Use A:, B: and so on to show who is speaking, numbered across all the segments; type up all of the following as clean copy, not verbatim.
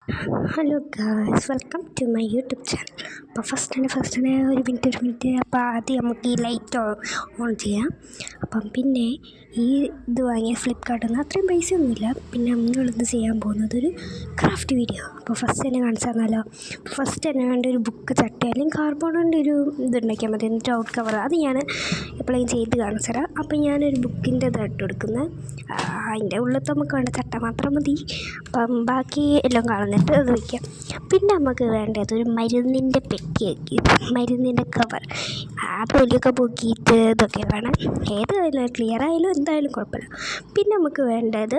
A: Hello guys, welcome to my YouTube channel. അപ്പോൾ first തന്നെ ഒരു മിനിറ്റ്. അപ്പോൾ ആദ്യം നമുക്ക് ഈ ലൈറ്റ് ഓൺ ചെയ്യാം. അപ്പം പിന്നെ ഈ ഇത് വാങ്ങിയ ഫ്ലിപ്കാർട്ടിൽ നിന്ന് അത്രയും പൈസയൊന്നുമില്ല. പിന്നെ നമ്മളിത് ചെയ്യാൻ പോകുന്നത് ഒരു ക്രാഫ്റ്റ് വീഡിയോ. അപ്പോൾ ഫസ്റ്റ് തന്നെ കാണിച്ചു തന്നാലോ. ഫസ്റ്റ് തന്നെ വേണ്ട ഒരു ബുക്ക് ചട്ട അല്ലെങ്കിൽ കാർബോണിൻ്റെ ഒരു ഇതുണ്ടാക്കിയാൽ മതി. എന്നിട്ട് ഔട്ട് കവർ അത് ഞാൻ എപ്പോഴും ചെയ്ത് കാണിച്ചു തരാം. അപ്പോൾ ഞാനൊരു ബുക്കിൻ്റെ ഇതായിട്ട് എടുക്കുന്നത്. അതിൻ്റെ ഉള്ളിലത്തെ നമുക്ക് വേണ്ട ചട്ട മാത്രം മതി. അപ്പം ബാക്കി എല്ലാം കളഞ്ഞിട്ട് അത് വയ്ക്കാം. പിന്നെ നമുക്ക് വേണ്ടത് ഒരു മരുന്നിൻ്റെ പെട്ടിയാക്കി, മരുന്നിൻ്റെ കവർ, ആ തൊലിയൊക്കെ പൊക്കിയിട്ട് ഇതൊക്കെ വേണം. ഏതായാലും ക്ലിയർ ആയാലും എന്തായാലും കുഴപ്പമില്ല. പിന്നെ നമുക്ക് വേണ്ടത്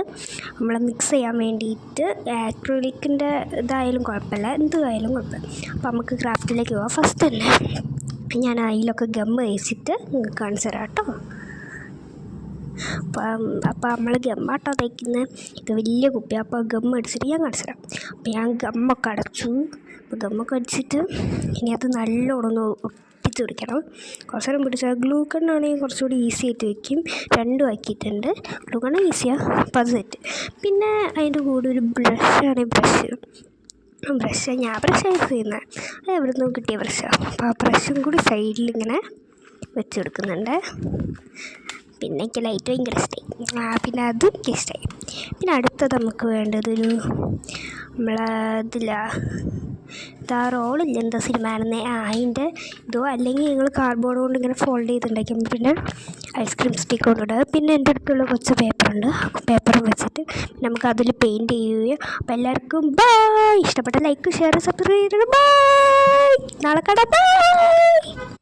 A: നമ്മൾ മിക്സ് ചെയ്യാൻ വേണ്ടിയിട്ട് ആക്രിലിക്കിൻ്റെ ഇതായാലും കുഴപ്പമില്ല, എന്തായാലും കുഴപ്പമില്ല. അപ്പോൾ നമുക്ക് ക്രാഫ്റ്റിലേക്ക് പോകാം. ഫസ്റ്റ് തന്നെ ഞാൻ അതിലൊക്കെ ഗമ്മ് തേച്ചിട്ട് നിങ്ങൾക്ക് കാണിച്ചു തരാം കേട്ടോ. അപ്പോൾ നമ്മൾ ഗമ്മാട്ടോ തേക്കുന്നത്. ഇത് വലിയ കുപ്പിയാണ്. അപ്പോൾ ഗമ്മ് അടിച്ചിട്ട് ഞാൻ കാണിച്ചു തരാം. അപ്പോൾ ഞാൻ ഗമ്മൊക്കെ അടച്ചു. അപ്പോൾ ഗമ്മൊക്കെ അടിച്ചിട്ട് ഇനി അത് നല്ലോണം ഒട്ടിച്ച് പിടിക്കണം. കുറച്ച് നേരം പിടിച്ചാൽ ഗ്ലൂ ഗണ്ണാണെങ്കിൽ കുറച്ചുകൂടി ഈസി ആയിട്ട് വയ്ക്കും. രണ്ടും ആക്കിയിട്ടുണ്ട്. ഗ്ലൂ ഗണ്ണ് ഈസിയാണ്. അപ്പോൾ അത് സെറ്റ്. പിന്നെ അതിൻ്റെ കൂടെ ഒരു ബ്രഷാണ്. ബ്രഷ് ഞാൻ യൂസ് ചെയ്യുന്നത്. അത് എവിടെ നിന്നും കിട്ടിയ ബ്രഷാണ്. അപ്പോൾ ആ ബ്രഷും കൂടി സൈഡിലിങ്ങനെ വെച്ചെടുക്കുന്നുണ്ട്. പിന്നെ എനിക്ക് ലൈറ്റ് ഭയങ്കര ഇഷ്ടമായി. പിന്നെ അതും എനിക്ക് ഇഷ്ടമായി. പിന്നെ അടുത്തത് നമുക്ക് വേണ്ടതൊരു ഇതാ റോളില്ല, എന്താ സിനിമയാണെന്ന് അതിൻ്റെ ഇതോ, അല്ലെങ്കിൽ നിങ്ങൾ കാർഡ്ബോർഡ് കൊണ്ട് ഇങ്ങനെ ഫോൾഡ് ചെയ്തുണ്ടാക്കിയാൽ. പിന്നെ ഐസ്ക്രീം സ്റ്റിക്ക് കൊണ്ടിടുക. പിന്നെ എൻ്റെ അടുത്തുള്ള കുറച്ച് പേപ്പറുണ്ട്. പേപ്പറും വെച്ചിട്ട് നമുക്ക് അതിൽ പെയിൻറ്റ് ചെയ്യുകയും. അപ്പോൾ എല്ലാവർക്കും ബൈ. ഇഷ്ടപ്പെട്ട ലൈക്ക്, ഷെയർ, സബ്സ്ക്രൈബ് ചെയ്യണം. ബൈ. നാളെ കാണാം. ബൈ.